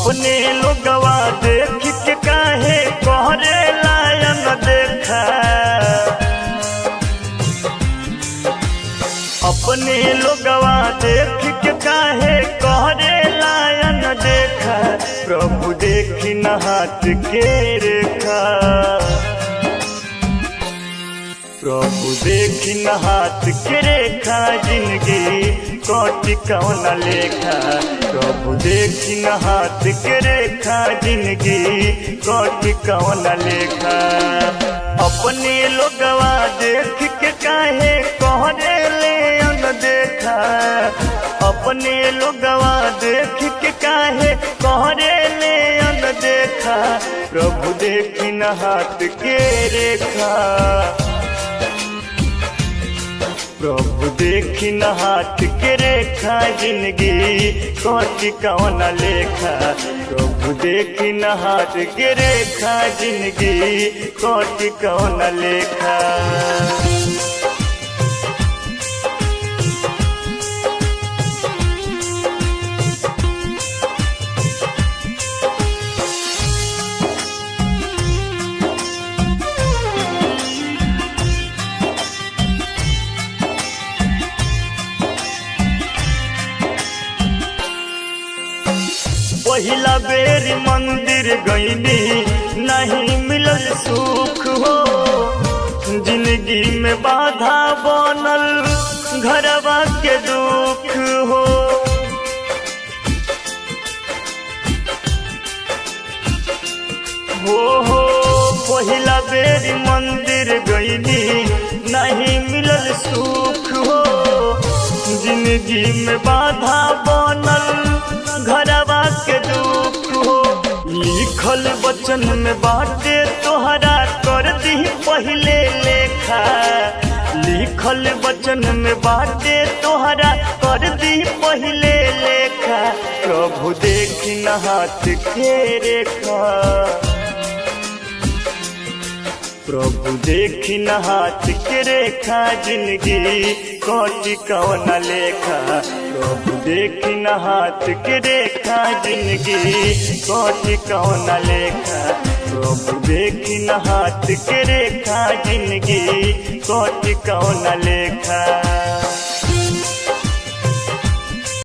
अपने लोगवा देख के काहे कहरे लायन देखा। अपने लोगवा देख के काहे कहरे लायन देखा। प्रभु देखी न हाथ के रेखा। प्रभु देखी न हाथ के रेखा। जिंदगी कोटि कौन लेखा। प्रभु देखी न हाथ के रेखा। जिंदगी कोटि कौन लेखा। अपने लोगवा देख के काहे कहरे ले देखा। अपने लोगवा देख के काहे कहरे ले देखा। प्रभु देखी न हाथ के रेखा। प्रभु देखी न हाथ के रेखा। जिंदगी कोटि कौन लेखा। प्रभु देखी न हाथ के रेखा। जिंदगी कोटि कौन लेखा। पहिला बेर मंदिर गईनी नहीं मिलल सुख हो। जिंदगी में बाधा बनल घरवा के दुख हो। पहिला बेर मंदिर गईनी नहीं मिलल सुख हो। जिंदगी में बाधा बनल घरवा के दुख हो। लिखल वचन में बाटे तोहरा कर दी पहले लेखा। लिखल वचन में बाटे तोहरा कर दी पहले लेखा। प्रभु देखी न हाथ के रेखा। प्रभु देखी न हाथ के रेखा। जिंदगी कोटि कौन लेखा। प्रभु देखी न हाथ के रेखा। जिंदगी कोटि कौन लेखा। प्रभु देखी न हाथ के रेखा। जिंदगी कोटि कौन लेखा।